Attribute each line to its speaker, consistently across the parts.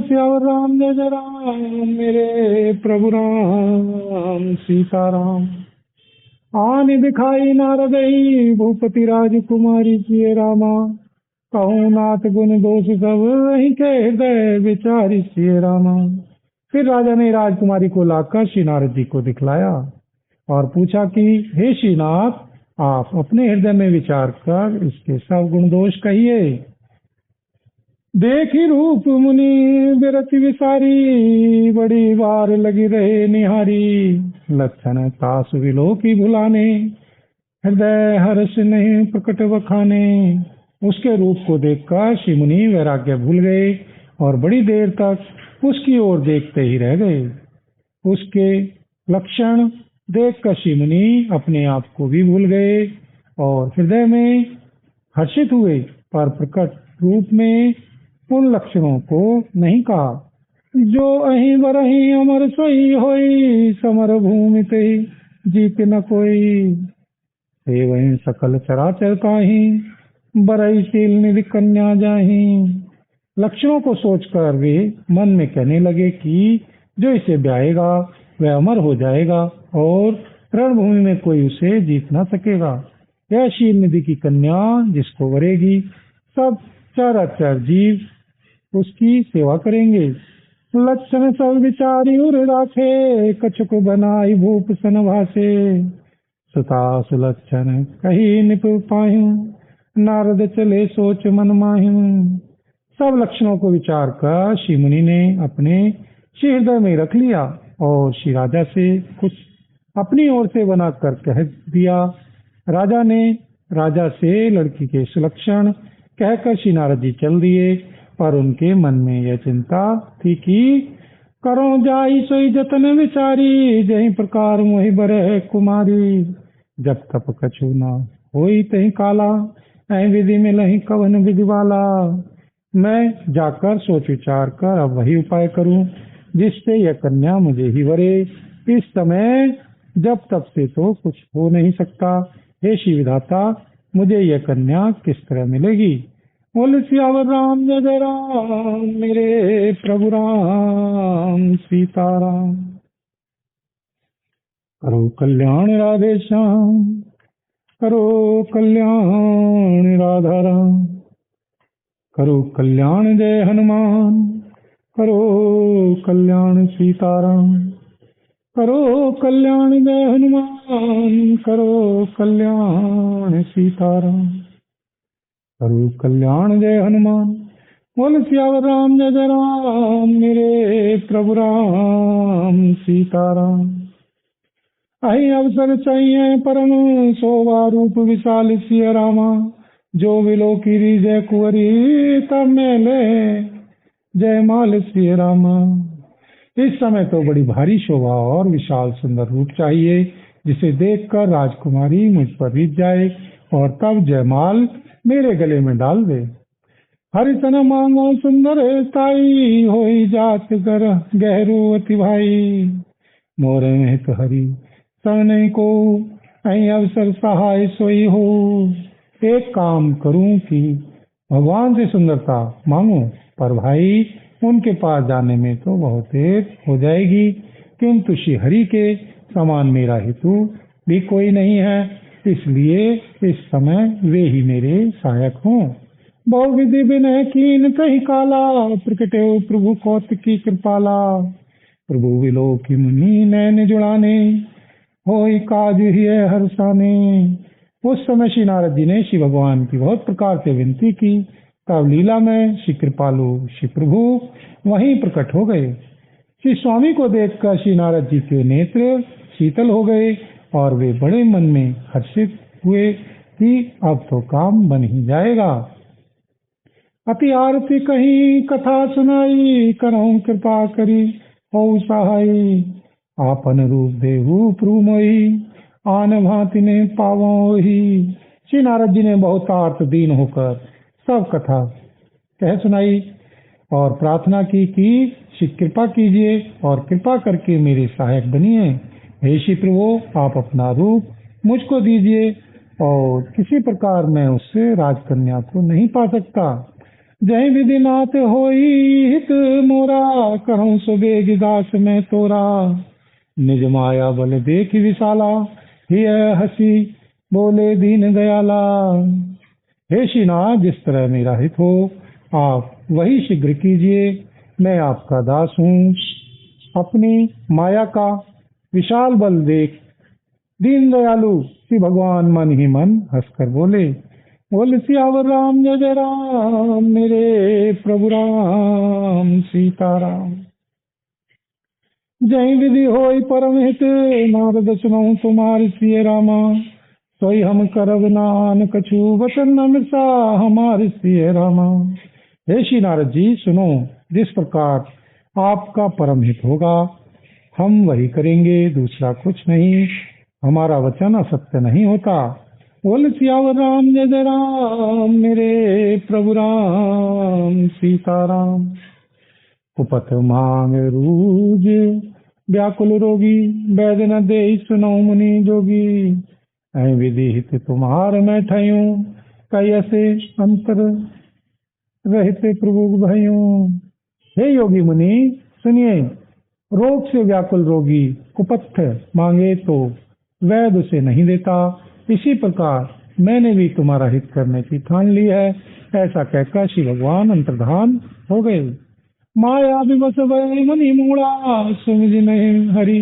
Speaker 1: सियावर राम जय जय राम, मेरे प्रभु राम सीताराम। आनि दिखाई नारदई, भूपति राजकुमारी किए रामा। कहूँ नाथ गुण दोष सब, वहीं के हृदय विचारी सिए रामा। फिर राजा ने राजकुमारी को लाकर श्री नारद जी को दिखलाया और पूछा कि हे श्रीनाथ, आप अपने हृदय में विचार कर इसके सब गुण दोष कहिए। देखी रूप मुनि विरति विसारी, बड़ी बार लगी रहे निहारी। लक्षण तासु विलो की भुलाने, हृदय हर्ष नहीं प्रकट बखाने। उसके रूप को देखकर श्री मुनि वैराग्य भूल गए और बड़ी देर तक उसकी ओर देखते ही रह गए। उसके लक्षण देखकर श्री मुनि अपने आप को भी भूल गए और हृदय में हर्षित हुए, पर प्रकट रूप में उन लक्षणों को नहीं कहा। जो अहि बरहि अमर सोई होई, समर भूमि ते जीत न कोई। हे वहीं सकल चराचर काहि, बरई शील निधि कन्या जाहि। लक्षणों को सोचकर वे मन में कहने लगे कि जो इसे ब्याहेगा वह अमर हो जाएगा और रणभूमि में कोई उसे जीत ना सकेगा। यह शील निधि की कन्या जिसको वरेगी, सब चराचर जीव उसकी सेवा करेंगे। लक्षण सब विचारी उर राखे, कछुक बनाई भूप सन भासे। सुता सुलक्षण कही निप पाहिं, नारद चले सोच मन माहिं। सब लक्षणों को विचार कर श्री मुनि ने अपने श्री हृदय में रख लिया और श्री राजा से कुछ अपनी ओर से बनाकर कह दिया। राजा ने राजा से लड़की के सुलक्षण कहकर श्री नारद जी चल दिए, पर उनके मन में यह चिंता थी कि करो जाई सोई जतन विचारी, जही प्रकार मोहि बरह कुमारी। जब तप कछु न होई तही काला, ऐ विधि में लही कवन विधि वाला। मैं जाकर सोच विचार कर अब वही उपाय करूं जिससे यह कन्या मुझे ही वरे। इस समय जब तब से तो कुछ हो नहीं सकता। हे श्री विधाता, मुझे यह कन्या किस तरह मिलेगी। बोल सियावर राम जय जय राम, मेरे प्रभु राम सीताराम। करो कल्याण राधे श्याम, करो कल्याण राधा राम। करो कल्याण जय हनुमान, करो कल्याण सीताराम। करो कल्याण जय हनुमान, करो कल्याण सीताराम। करो कल्याण जय हनुमान। बोल सियावर राम जय जय राम, मेरे प्रभु राम सीताराम। अहि अवसर चाहिए परम, शोभा रूप विशाल सिय रामा। जो विलो की जय कुंवरी, तब मेले जय माल सिय रामा। इस समय तो बड़ी भारी शोभा और विशाल सुंदर रूप चाहिए, जिसे देखकर राजकुमारी मुझ पर रीझ जाए और तब जयमाल मेरे गले में डाल दे। हरितन मांगो सुंदर ताई, होई जात गर गहरू अति भाई। मोरे में तो हरि सवने को, अहि अवसर सहाय सोई हो। एक काम करूं कि भगवान से सुंदरता मांगो, पर भाई उनके पास जाने में तो बहुत देर हो जाएगी। किंतु श्री हरि के समान मेरा हेतु भी कोई नहीं है, इसलिए इस समय वे ही मेरे सहायक हों। बहु विधि विनय कीन कही काला, प्रकटे प्रभु कौतिकी कृपाला। प्रभु विलो की मुनि नैन जुड़ाने, होई काज ही हर्षाने। उस समय श्री नारद जी ने श्री भगवान की बहुत प्रकार से विनती की। तब लीला में श्री कृपालु श्री प्रभु वहीं प्रकट हो गए। श्री स्वामी को देखकर श्री नारद जी के नेत्र शीतल हो गए और वे बड़े मन में हर्षित हुए कि अब तो काम बन ही जाएगा। अति आरती कही कथा सुनाई, करहूं कृपा करी हो सहाई। आपन रूप देहु प्रूमोई, आन भांति ने पावो ही। श्री नारद जी ने बहुत आर्त दीन होकर सब कथा कह सुनाई और प्रार्थना की कि श्री कृपा कीजिए और कृपा करके मेरे सहायक बनिए। हे श्री प्रभु, आप अपना रूप मुझको दीजिए और किसी प्रकार मैं उससे राजकन्या को नहीं पा सकता। जय विधिनाथ होई हित मोरा, करऊं सुबेग दास में तोरा। निज माया बल देख विशाला, हिय हसी बोले दीन दयाला। हे श्रीनाथ, जिस तरह मेरा हित हो आप वही शीघ्र कीजिए, मैं आपका दास हूँ। अपनी माया का विशाल बल देख दीन दयालु श्री भगवान मन ही मन हंसकर बोले, बोल सियावर राम जय जय राम, मेरे प्रभु राम सीताराम। जय विधि होई परम हित, नारद सुनऊ तुम्हारी सिय रामा। सोई हम करब नान कछु, वचन न मिर्सा हमारी सिय रामा। हे श्री नारद जी, सुनो, जिस प्रकार आपका परम हित होगा हम वही करेंगे, दूसरा कुछ नहीं। हमारा वचन असत्य नहीं होता। बोल सियावर राम जय जय राम, मेरे प्रभु राम सीताराम। कुपथ मांग रूज व्याकुल रोगी, वैद न दे सुनो मुनि जोगी। ऐ विधि हित तुम्हार मैं ठयूं, कैसे अंतर रहते प्रभु भयूं। हे योगी मुनि सुनिए, रोग से व्याकुल रोगी कुपथ मांगे तो वैद उसे नहीं देता, इसी प्रकार मैंने भी तुम्हारा हित करने की ठान ली है। ऐसा कहकर श्री भगवान अंतर्धान हो गए। माया विवश भय मुनि मूढ़ा, सुमिर नहीं हरि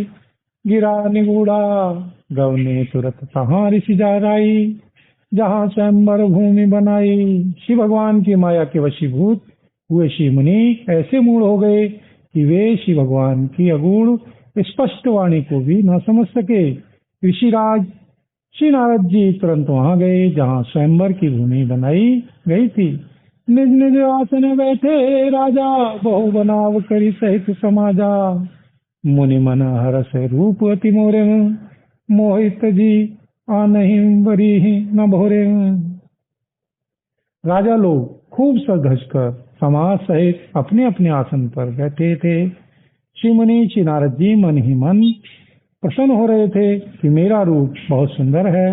Speaker 1: गिरा निगूढ़ा। गवने तुरत तहाँ ऋषि जाराई, जहाँ स्वयंवर भूमि बनाई। श्री भगवान की माया के वशीभूत हुए श्री मुनि ऐसे मूढ़ हो गए कि वे श्री भगवान की अगूढ़ स्पष्ट वाणी को भी न समझ सके। ऋषिराज श्री नारद जी तुरंत वहां गए जहाँ स्वयंवर की भूमि बनाई गई थी। निज निज आसन बैठे राजा, बहु बनाव करी सहित समाजा। मुनि मन हरस रूप अति मोरे, मोहित जी आनहि बरी न भोरे। राजा लोग खूब सज धज कर समाज सहित अपने अपने आसन पर बैठे थे। श्री मुनि श्री नारद जी मन ही मन प्रसन्न हो रहे थे कि मेरा रूप बहुत सुंदर है,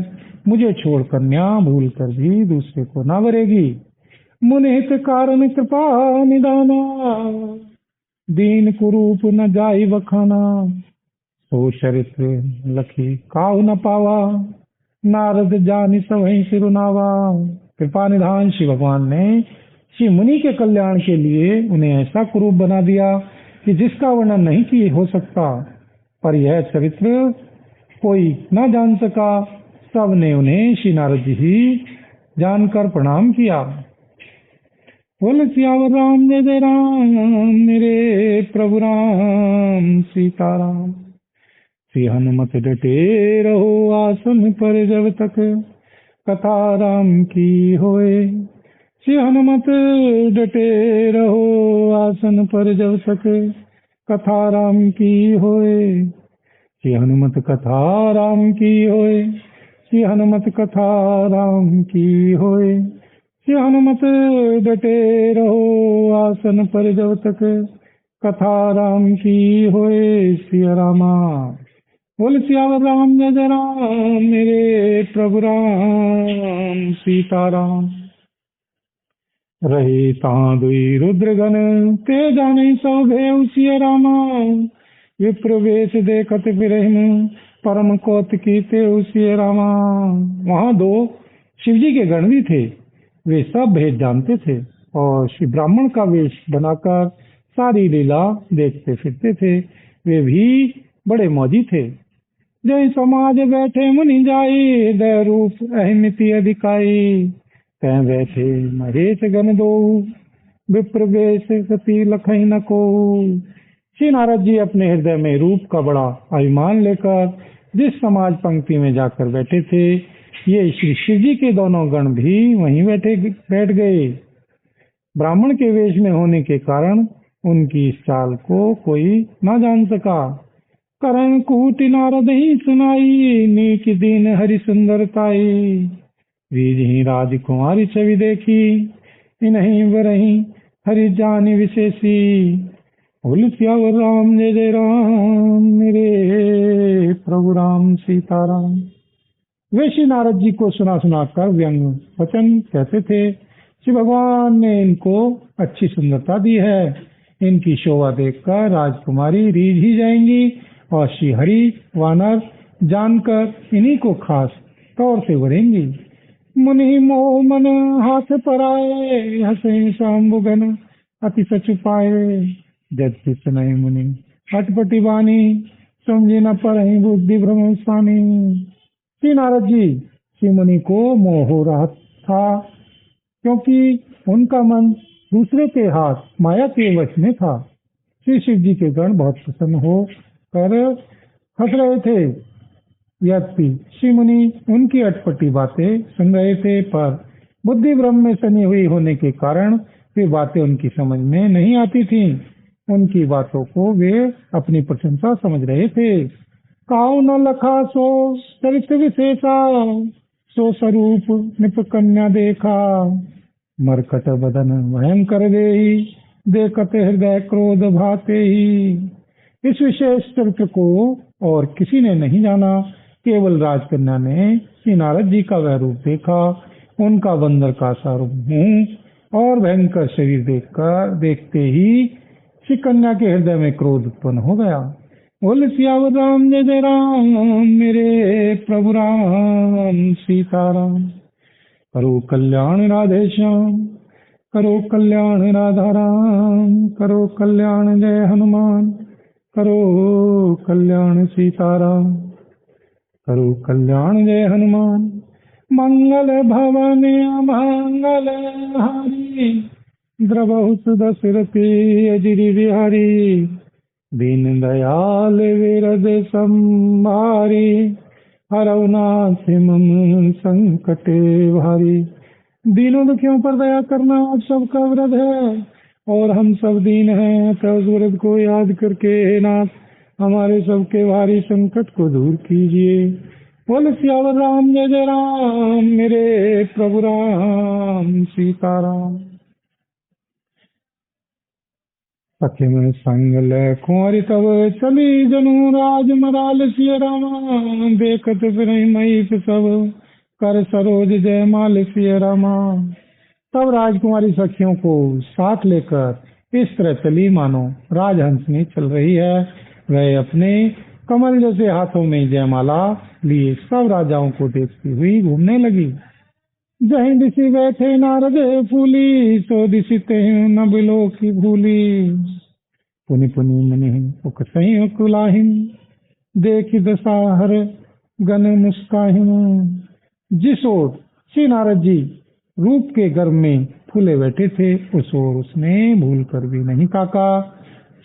Speaker 1: मुझे छोड़ कन्या भूल कर भी दूसरे को न वरेगी। मुनिहित कारण कृपा निदाना, दीन कुरूप न जाई बखाना। सो चरित्र लखी काहु न पावा, नारद जानि सभई सिरुनावा। कृपा निधान श्री भगवान ने श्री मुनि के कल्याण के लिए उन्हें ऐसा कुरूप बना दिया कि जिसका वर्णन नहीं हो सकता, पर यह चरित्र कोई न जान सका। सबने उन्हें श्री नारद जी ही जानकर प्रणाम किया। बोल सियावर राम जय जय राम, मेरे प्रभु राम सीताराम। श्री हनुमत डटे रहो आसन पर जब तक, कथा राम की होए। श्री हनुमत डटे रहो आसन पर जब तक, कथा राम की होए। श्री हनुमत कथा राम की होए, श्री हनुमत कथा राम की होए। श्री हनुमत डटे रहो आसन पर जब तक, कथा राम की होए श्री रामा। बोल सियावर राम जय जय राम, मेरे प्रभु राम सीताराम। रही तां दुई रुद्रगण, ते जाने सो भेउ सिय रामा। विप्र वेश देखत बिरहिन, परम कौतुकी तेउ सिय रामा। वहां दो शिवजी के गण भी थे, वे सब भेद जानते थे और श्री ब्राह्मण का वेश बनाकर सारी लीला देखते फिरते थे। वे भी बड़े मौजी थे। जय समाज बैठे मुनि जाई, दय रूप अहिमिति अधिकाई। कह बैठे महेश गण दो, विप्र वेश सती लखई न को। श्री नारद जी अपने हृदय में रूप का बड़ा अभिमान लेकर जिस समाज पंक्ति में जाकर बैठे थे, ये श्री शिव जी के दोनों गण भी वहीं बैठ गए। ब्राह्मण के वेश में होने के कारण उनकी इस चाल को कोई न जान सका। करण कूट नारद ही सुनाई, नीक दीन हरि सुंदरताई। रीज ही राजकुमारी छवि देखी, इन्हीं वरहीं हरि जानी विशेषी। बोल सियावर राम जय जय राम, मेरे प्रभु राम सीताराम। वे श्री नारद जी को सुना सुना कर व्यंग वचन कहते थे। श्री भगवान ने इनको अच्छी सुंदरता दी है। इनकी शोभा देखकर राजकुमारी रीझ ही जाएंगी और श्री हरि वानर जानकर इन्हीं को खास तौर से वरेंगी। मुनि मोह मन हाथ पर आए, हंसे शाम्बुगन अति सच पाए। जद किस नहीं मुनि अटपटी बानी, समझे न पर बुद्धि भ्रम स्वामी। श्री नारद जी, श्री मुनि को मोह हो रहा था क्योंकि उनका मन दूसरे के हाथ माया के वश में था। श्री शिव जी के गण बहुत प्रसन्न हो कर हंस रहे थे। यद्यपि श्री मुनि उनकी अटपटी बातें सुन रहे थे, पर बुद्धि भ्रम में सनी हुई होने के कारण वे बातें उनकी समझ में नहीं आती थीं। उनकी बातों को वे अपनी प्रशंसा समझ रहे थे। काऊ न लखा सो चरित्र विशेषा, सो स्वरूप निप कन्या देखा। मरकट बदन भयंकर देही, देखते हृदय क्रोध भाते ही। इस विशेष चरित्र को और किसी ने नहीं जाना, केवल राजकन्या ने श्री नारद जी का वह रूप देखा। उनका बंदर का सा मुंह और भयंकर शरीर देखते ही श्री कन्या के हृदय में क्रोध उत्पन्न हो गया। बोल सियावर राम जय जय राम, मेरे प्रभु राम सीताराम। करो कल्याण राधे श्याम, करो कल्याण राधा राम। करो कल्याण जय हनुमान, करो कल्याण सीताराम। करो कल्याण जय हनुमान। मंगल भवन अमंगल हारी, द्रवहु सुदशरथी अजिरि बिहारी। दीन दयाल विरद संभारी, हरौ नाथ मम संकटे भारी। दीनों दुखियों पर दया करना आप सबका व्रत है, और हम सब दीन हैं, तो उस व्रत को याद करके हे नाथ हमारे सबके भारी संकट को दूर कीजिए। बोल सियावर राम जय जय राम, मेरे प्रभु राम सीताराम। सखी में संग ले कुंवरी तब चली, जनु राज मराल सिय रामा। देखत फिर मई सब, कर सरोज जय माल सिय रामा। तब राजकुमारी सखियों को साथ लेकर इस तरह चली मानो राजहंसनी चल रही है। वह अपने कमल जैसे हाथों में जयमाला लिए सब राजाओं को देखती हुई घूमने लगी। जहीं दिशि बैठे नारद फूली, सो दिशि तेहु न बिलो की भूली। पुनि पुनि मुनि उक सही कुलाहिन, देखी दशा हर गन मुस्काहिन। जिस ओर श्री नारद जी रूप के गर्भ में फूले बैठे थे, उस ओर उसने भूल कर भी नहीं ताका।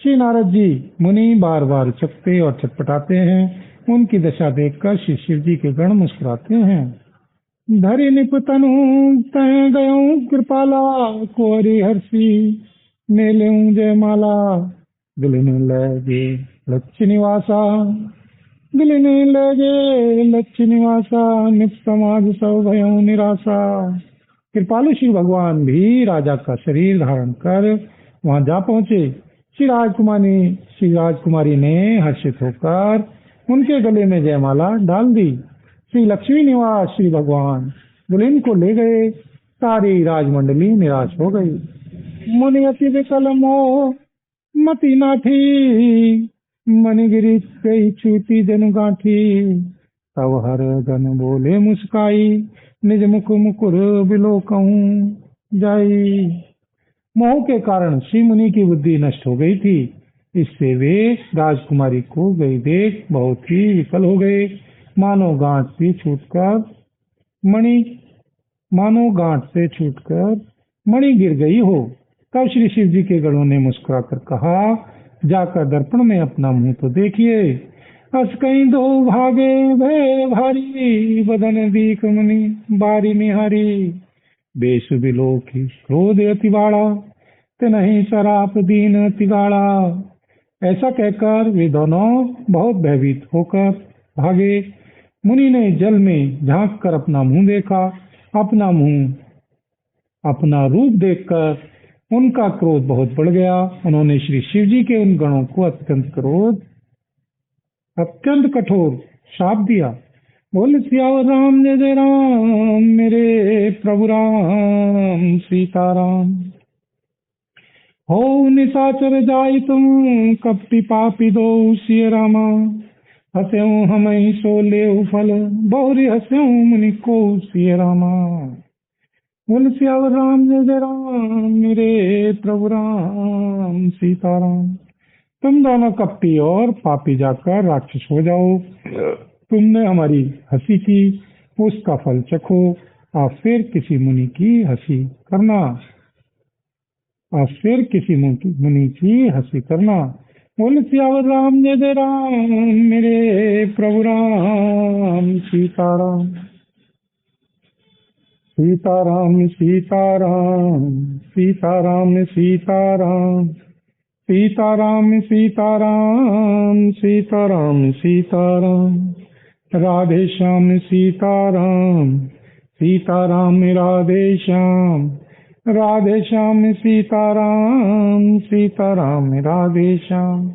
Speaker 1: श्री नारद जी मुनि बार बार चकते और चटपटाते हैं। उनकी दशा देखकर श्री शिव जी के गण मुस्कुराते हैं। धरि निपतनु तह गयऊं कृपाला, कुंवरी हर्षि मेलेऊं जयमाला। दुल्हन लगे लक्ष्य निवासा, दुल्हन लगे लक्ष्य निवासा। निप समाज सब भयऊं निराशा। कृपालु श्री भगवान भी राजा का शरीर धारण कर वहां जा पहुंचे। श्री राजकुमारी ने हर्षित होकर उनके गले में जयमाला डाल दी। श्री लक्ष्मी निवास श्री भगवान दुल्हन को ले गए। सारी राजमंडली निराश हो गई। मुनि अति विकल मोह मति नाठी, मणिगिरी गई छूटी जन गांठी। तब हर गन बोले मुस्काई, निज मुख मुकुर बिलोकऊं जाई। मोह के कारण श्री मुनि की बुद्धि नष्ट हो गई थी। इससे वे राजकुमारी को गई देख बहुत ही विकल हो गए, मानो गांठ से छूटकर मणि गिर गई हो। तब श्री शिव जी के गणों ने मुस्कुराकर कहा, जाकर दर्पण में अपना मुंह तो देखिए। अस कहीं दो भागे भय भारी, बदन दीख मुनि बारी निहारी। बेश बिलोकी क्रोध अति बाड़ा, नहीं सराप दीन तिगाड़ा। ऐसा कहकर वे दोनों बहुत भयभीत होकर भागे। मुनि ने जल में झांक कर अपना मुंह देखा। अपना रूप देखकर उनका क्रोध बहुत बढ़ गया। उन्होंने श्री शिव जी के उन गणों को अत्यंत कठोर शाप दिया। बोल सियावर राम जय जय राम मेरे प्रभु राम सीताराम। हो निशाचर जाय तुम कपटी पापी दो सिय रामा। हस्यऊ हम सो ले फल बहुरी हस्यऊ मुनि को सिय रामा। बोल सियावर राम जय जय राम मेरे प्रभु राम सीताराम। तुम दोनों कपटी और पापी जाकर राक्षस हो जाओ। तुमने हमारी हंसी की, उसका फल चखो। आप फिर किसी मुनि की हंसी करना। आप फिर किसी मुनि की हंसी करना। बोल सियावर राम जय जय राम मेरे प्रभु राम सीताराम। सीताराम सीताराम सीताराम सीताराम सीताराम सीताराम सीताराम सीताराम। राधे श्याम सीताराम सीताराम राधे श्याम। राधे श्याम सीताराम सीताराम राधे श्याम।